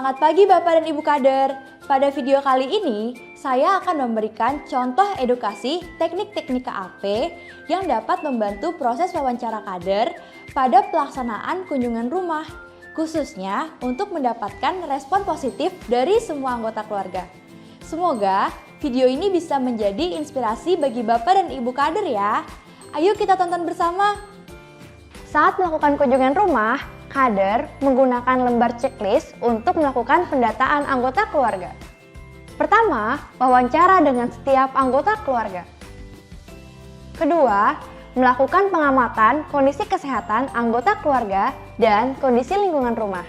Semangat pagi Bapak dan Ibu Kader. Pada video kali ini, saya akan memberikan contoh edukasi teknik-teknik KAP yang dapat membantu proses wawancara kader pada pelaksanaan kunjungan rumah, khususnya untuk mendapatkan respon positif dari semua anggota keluarga. Semoga video ini bisa menjadi inspirasi bagi Bapak dan Ibu Kader ya. Ayo kita tonton bersama. Saat melakukan kunjungan rumah, kader menggunakan lembar checklist untuk melakukan pendataan anggota keluarga. Pertama, wawancara dengan setiap anggota keluarga. Kedua, melakukan pengamatan kondisi kesehatan anggota keluarga dan kondisi lingkungan rumah.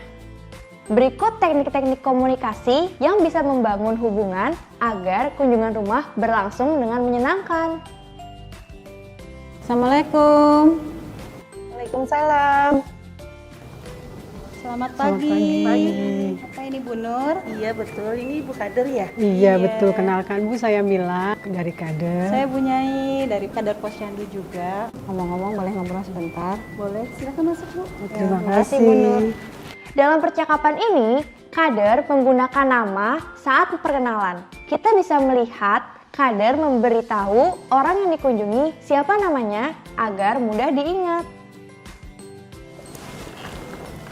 Berikut teknik-teknik komunikasi yang bisa membangun hubungan agar kunjungan rumah berlangsung dengan menyenangkan. Assalamualaikum. Waalaikumsalam. Selamat pagi. Apa ini Bu Nur? Iya betul, ini Ibu Kader ya? Iya betul, kenalkan Bu, saya Mila dari Kader. Saya Bu Nyai dari Kader Posyandu juga. Ngomong-ngomong boleh ngobrol sebentar? Boleh, silakan masuk Bu. Terima kasih, kasih. Bu Nur. Dalam percakapan ini, kader menggunakan nama saat perkenalan. Kita bisa melihat kader memberitahu orang yang dikunjungi siapa namanya agar mudah diingat.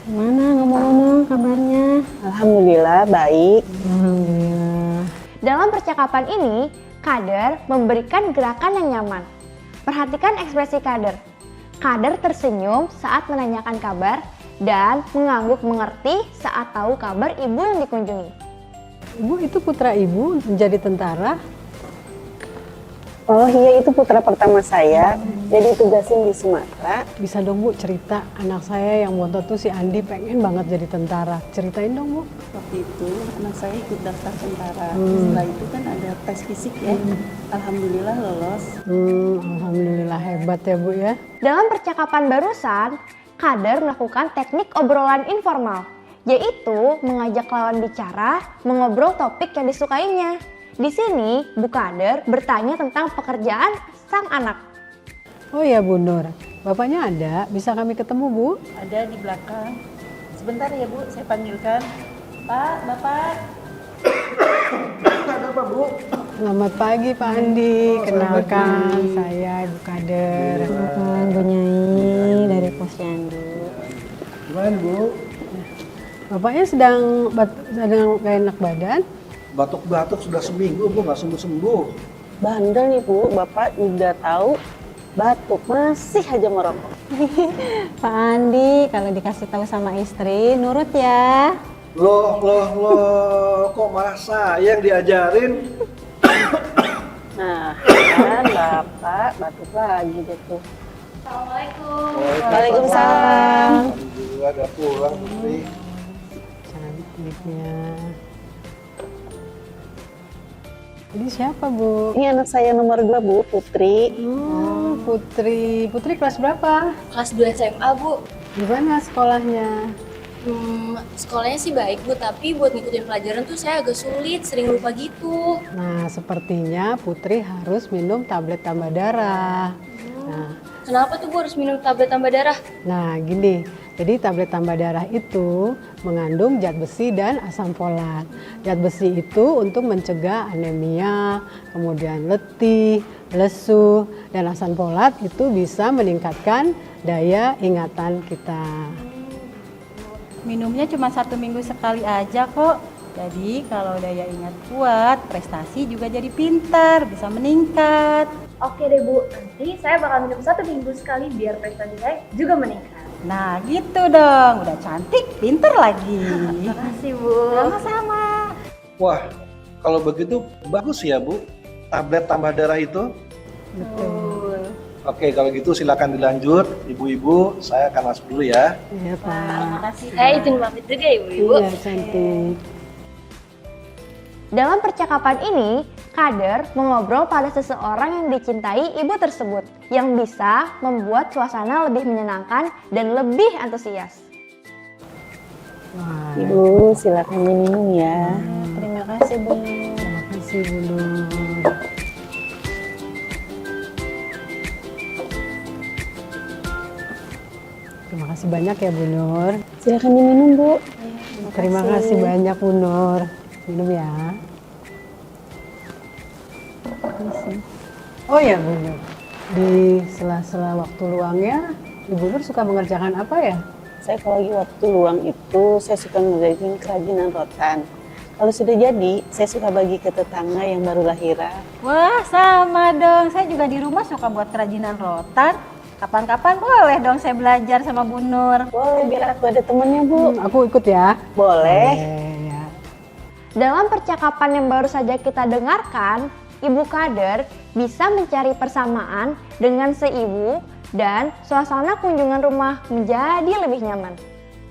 Gimana ngomong-ngomong kabarnya? Alhamdulillah baik. Alhamdulillah. Dalam percakapan ini, kader memberikan gerakan yang nyaman. Perhatikan ekspresi kader. Kader tersenyum saat menanyakan kabar dan mengangguk mengerti saat tahu kabar ibu yang dikunjungi. Ibu, itu putra ibu menjadi tentara. Oh iya, itu putra pertama saya. Jadi tugasin di Sumatera. Bisa dong Bu cerita, anak saya yang bontot tuh si Andi pengen banget jadi tentara. Ceritain dong Bu. Waktu itu anak saya ikut daftar tentara. Setelah itu kan ada tes fisik ya. Alhamdulillah lolos. Alhamdulillah, hebat ya Bu ya. Dalam percakapan barusan, kader melakukan teknik obrolan informal, yaitu mengajak lawan bicara mengobrol topik yang disukainya. Di sini, Bu Kader bertanya tentang pekerjaan sang anak. Oh ya Bu Nur, bapaknya ada, bisa kami ketemu Bu? Ada di belakang. Sebentar ya Bu, saya panggilkan. Pak, Bapak. Ada apa Bu? Selamat pagi Pak Andi, kenalkan saya Ibu Kader. Kenalkan Bu Nyai dari Posyandu. Gimana Bu? Bapaknya sedang gak enak badan? Batuk-batuk sudah seminggu Bu, nggak sembuh-sembuh. Bandel nih Bu, Bapak udah tahu batuk masih aja merokok. Pak Andi, kalau dikasih tahu sama istri, nurut ya. Loh, kok malah saya yang diajarin? Nah, kan Bapak batuk lagi deh tuh. Assalamualaikum. Waalaikumsalam. Alhamdulillah udah pulang Putri. Cantiknya. Ini siapa Bu? Ini anak saya nomor 2 Bu, Putri. Putri. Putri kelas berapa? Kelas 2 SMA, Bu. Di mana sekolahnya? Sekolahnya sih baik, Bu, tapi buat ngikutin pelajaran tuh saya agak sulit, sering lupa gitu. Nah, sepertinya Putri harus minum tablet tambah darah. Kenapa tuh Bu harus minum tablet tambah darah? Nah, gini. Jadi tablet tambah darah itu mengandung zat besi dan asam folat. Zat besi itu untuk mencegah anemia, kemudian letih, lesu, dan asam folat itu bisa meningkatkan daya ingatan kita. Minumnya cuma 1 minggu sekali aja kok. Jadi kalau daya ingat kuat, prestasi juga jadi pintar, bisa meningkat. Oke deh Bu, nanti saya bakal minum 1 minggu sekali biar prestasi saya juga meningkat. Nah gitu dong, udah cantik, pintar lagi. Makasih Bu. Sama-sama. Wah, kalau begitu bagus ya Bu, tablet tambah darah itu. Betul. Oke, kalau gitu silakan dilanjut. Ibu-ibu, saya akan masuk dulu ya. Iya Pak. Makasih. Saya izin pamit juga ya, Ibu. Iya, cantik. Dalam percakapan ini, kader mengobrol pada seseorang yang dicintai ibu tersebut, yang bisa membuat suasana lebih menyenangkan dan lebih antusias. Wah, Ibu, silakan diminum ya. Terima kasih Bu. terima kasih Bu Nur. Terima kasih banyak ya Bu Nur. Silakan diminum Bu. Terima kasih banyak Bu Nur. Minum ya. Oh ya Bu Nur, di sela-sela waktu luangnya Ibu Nur suka mengerjakan apa ya? Saya kalau lagi waktu luang itu saya suka ngerjain kerajinan rotan. Kalau sudah jadi, saya suka bagi ke tetangga yang baru lahiran. Wah, sama dong. Saya juga di rumah suka buat kerajinan rotan. Kapan-kapan boleh dong saya belajar sama Bu Nur. Boleh, biar aku ada temennya Bu. Aku ikut ya. Boleh. Ya. Dalam percakapan yang baru saja kita dengarkan, Ibu Kader bisa mencari persamaan dengan seibu dan suasana kunjungan rumah menjadi lebih nyaman.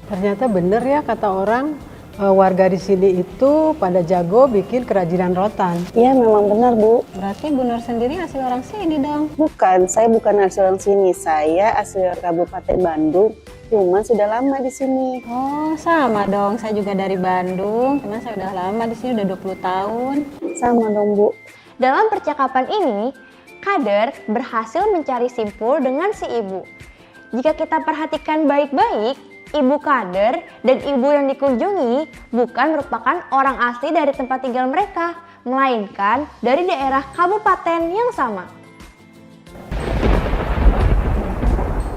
Ternyata bener ya kata orang, warga di sini itu pada jago bikin kerajinan rotan. Iya, memang benar Bu. Berarti Bu Nur sendiri asli orang sini dong. Bukan, saya bukan asli orang sini. Saya asli Kabupaten Bandung. Cuma sudah lama di sini. Oh, sama dong. Saya juga dari Bandung. Karena saya udah lama di sini, udah 20 tahun. Sama dong Bu. Dalam percakapan ini, Kader berhasil mencari simpul dengan si ibu. Jika kita perhatikan baik-baik, Ibu Kader dan ibu yang dikunjungi bukan merupakan orang asli dari tempat tinggal mereka, melainkan dari daerah kabupaten yang sama.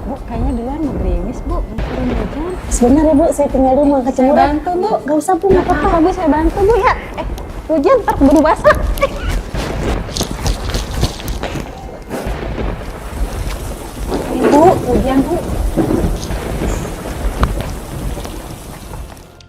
Bu, kayaknya di luar mau gerimis, Bu. Mau turun hujan. Sebentar ya Bu, saya tinggal dulu mau Saya kecemburuan. bantu, Bu. Gak usah Bu, gak apa-apa. Bu, saya bantu, Bu ya. Hujan ntar keburu basah. Bu, hujan Bu.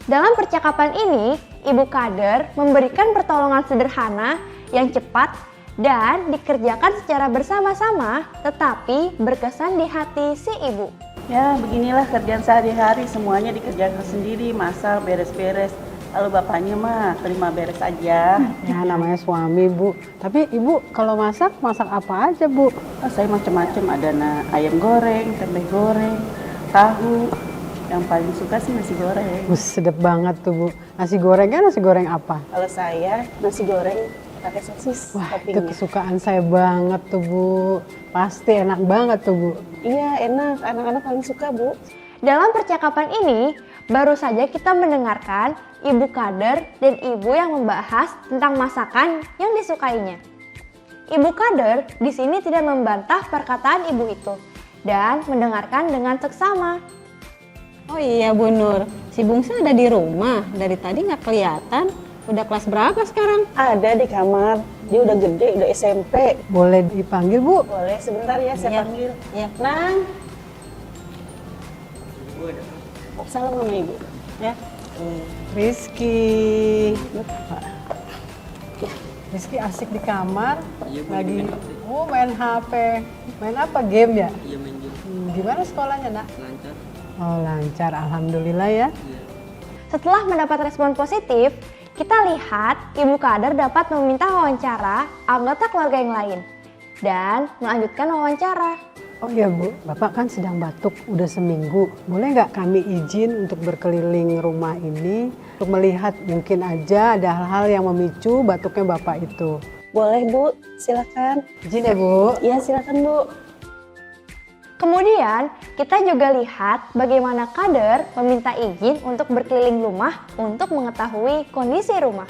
Dalam percakapan ini, Ibu Kader memberikan pertolongan sederhana yang cepat dan dikerjakan secara bersama-sama, tetapi berkesan di hati si ibu. Ya, beginilah kerjaan sehari-hari, semuanya dikerjakan sendiri, masak, beres-beres. Kalau bapaknya mah terima beres aja. Ya namanya suami Bu. Tapi Ibu kalau masak apa aja Bu? Oh, saya macam-macam, ada ayam goreng, tempe goreng, tahu. Yang paling suka sih nasi goreng. Sedep banget tuh Bu. Nasi gorengnya nasi goreng apa? Kalau saya nasi goreng pakai sosis. Wah itu toppingnya. kesukaan saya banget tuh Bu. Pasti enak banget tuh Bu. Iya enak, anak-anak paling suka Bu. Dalam percakapan ini, baru saja kita mendengarkan Ibu Kader dan ibu yang membahas tentang masakan yang disukainya. Ibu Kader di sini tidak membantah perkataan ibu itu dan mendengarkan dengan seksama. Oh iya Bu Nur, si Bungsu ada di rumah. Dari tadi nggak kelihatan. Udah kelas berapa sekarang? Ada di kamar, dia udah gede, udah SMP. Boleh dipanggil Bu? Boleh sebentar ya saya Iya. panggil. Iya. Nang. Salam sama Ibu. Ya. Rizky. Rizky asik di kamar. Lagi main HP. Main apa? Game ya? Iya main game. Gimana sekolahnya nak? Lancar. Oh lancar, alhamdulillah ya. Setelah mendapat respon positif, kita lihat Ibu Kader dapat meminta wawancara anggota keluarga yang lain dan melanjutkan wawancara. Oh iya Bu, Bapak kan sedang batuk udah seminggu. Boleh nggak kami izin untuk berkeliling rumah ini untuk melihat mungkin aja ada hal-hal yang memicu batuknya Bapak itu. Boleh Bu, silakan. Izin ya Bu. Iya silakan Bu. Kemudian kita juga lihat bagaimana Kader meminta izin untuk berkeliling rumah untuk mengetahui kondisi rumah.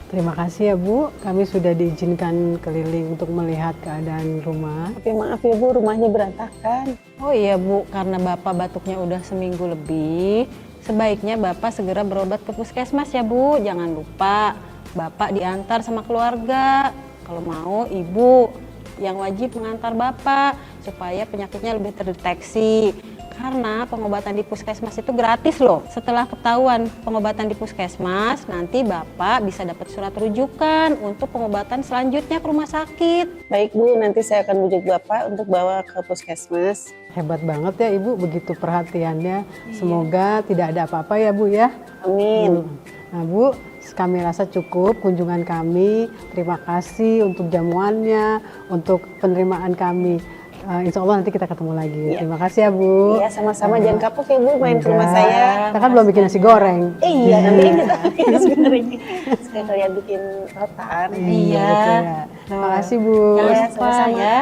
Terima kasih ya Bu, kami sudah diizinkan keliling untuk melihat keadaan rumah. Tapi maaf ya Bu, rumahnya berantakan. Oh iya Bu, karena Bapak batuknya udah seminggu lebih, sebaiknya Bapak segera berobat ke puskesmas ya Bu. Jangan lupa Bapak diantar sama keluarga. Kalau mau Ibu yang wajib mengantar Bapak supaya penyakitnya lebih terdeteksi. Karena pengobatan di puskesmas itu gratis loh. Setelah ketahuan pengobatan di puskesmas, nanti Bapak bisa dapat surat rujukan untuk pengobatan selanjutnya ke rumah sakit. Baik Bu, nanti saya akan bujuk Bapak untuk bawa ke puskesmas. Hebat banget ya Ibu, begitu perhatiannya. Semoga tidak ada apa-apa ya Bu ya. Amin. Nah Bu, kami rasa cukup kunjungan kami. Terima kasih untuk jamuannya, untuk penerimaan kami. Insya Allah nanti kita ketemu lagi. Iya. Terima kasih ya Bu. Iya sama-sama, jangan kapok ya Bu main ke rumah Enggak. saya. Kita kan belum bikin nasi goreng. Iya, nanti kita bikin sebenarnya. Sekalian bikin rotan. Iya. betul ya. Terima kasih Bu. Jangan Iya, lupa sama-sama. ya.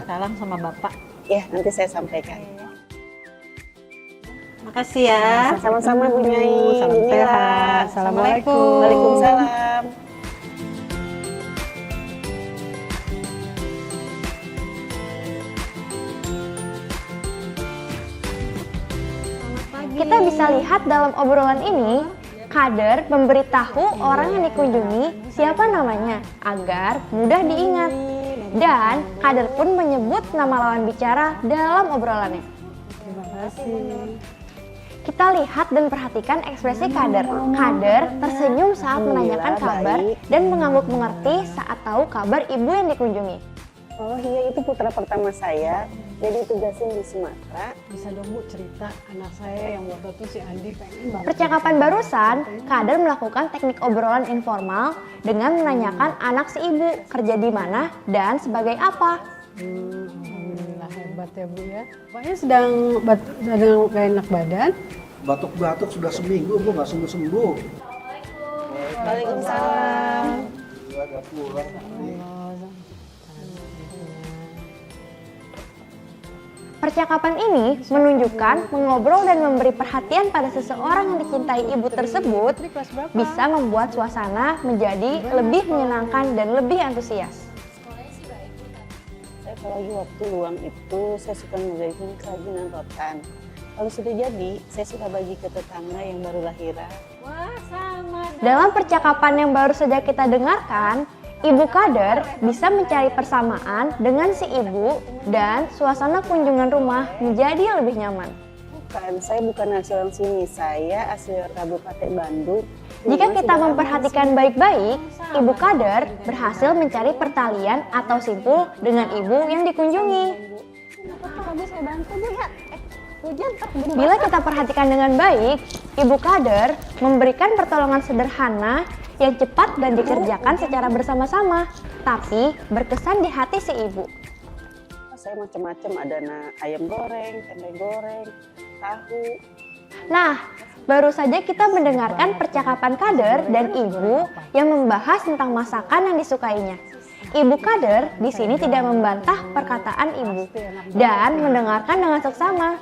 Salam sama Bapak. Ya, nanti saya sampaikan. Makasih ya. Sama-sama Bu Nyai. Salam Bu Mila. sehat. Assalamualaikum. Waalaikumsalam. Kita bisa lihat dalam obrolan ini, kader memberitahu orang yang dikunjungi siapa namanya agar mudah diingat. Dan kader pun menyebut nama lawan bicara dalam obrolannya. Terima kasih. Kita lihat dan perhatikan ekspresi kader. Kader tersenyum saat menanyakan kabar dan mengangguk mengerti saat tahu kabar ibu yang dikunjungi. Oh iya, itu putra pertama saya. Jadi tugasin di Sumatera. Bisa dong Bu cerita anak saya yang waktu itu si Andi pengen banget. Percakapan barusan, kader melakukan teknik obrolan informal dengan menanyakan anak si ibu kerja di mana dan sebagai apa. Alhamdulillah hebat ya Bu ya. Bapaknya sedang gak enak badan. Batuk-batuk sudah seminggu Bu, nggak sembuh-sembuh. Waalaikumsalam. Udah pulang. Percakapan ini menunjukkan mengobrol dan memberi perhatian pada seseorang yang dicintai ibu tersebut bisa membuat suasana menjadi lebih menyenangkan dan lebih antusias. Sekolahnya sih baik Bu, tapi Saya kalau lagi waktu luang itu saya suka ngerjain kerajinan rotan. Kalau sudah jadi, saya suka bagi ke tetangga yang baru lahiran. Dalam percakapan yang baru saja kita dengarkan, ibu kader bisa mencari persamaan dengan si ibu dan suasana kunjungan rumah menjadi lebih nyaman. Bukan, saya bukan asli orang sini, saya asli Kabupaten Bandung. Jika kita memperhatikan baik-baik, ibu kader berhasil mencari pertalian atau simpul dengan ibu yang dikunjungi. Bila kita perhatikan dengan baik, ibu kader memberikan pertolongan sederhana yang cepat dan dikerjakan secara bersama-sama, tapi berkesan di hati si ibu. Saya macam-macam, ada ayam goreng, tempe goreng, tahu. Nah, baru saja kita mendengarkan percakapan kader dan ibu yang membahas tentang masakan yang disukainya. Ibu kader di sini tidak membantah perkataan ibu dan mendengarkan dengan seksama.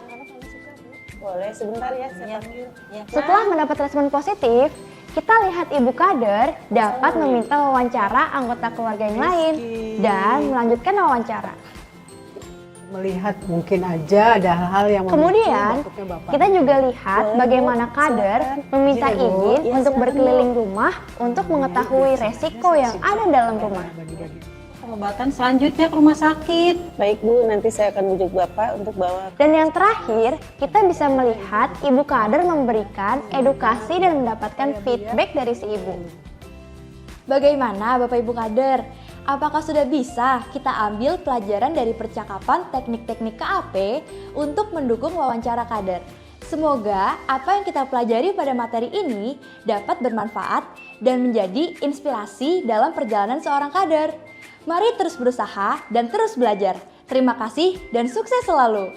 Boleh sebentar ya, saya panggil. Setelah mendapat respon positif, kita lihat ibu kader dapat meminta wawancara anggota keluarga yang lain dan melanjutkan wawancara. Melihat mungkin aja ada hal-hal yang Kemudian, batuknya Bapak. kita juga lihat bagaimana kader meminta izin untuk berkeliling rumah untuk mengetahui resiko yang ada dalam rumah. Pengobatan selanjutnya ke rumah sakit. Baik Bu, nanti saya akan bujuk Bapak untuk bawa. Dan yang terakhir, kita bisa melihat ibu kader memberikan edukasi dan mendapatkan feedback dari si ibu. Bagaimana Bapak Ibu kader? Apakah sudah bisa kita ambil pelajaran dari percakapan teknik-teknik KAP untuk mendukung wawancara kader? Semoga apa yang kita pelajari pada materi ini dapat bermanfaat dan menjadi inspirasi dalam perjalanan seorang kader. Mari terus berusaha dan terus belajar. Terima kasih dan sukses selalu.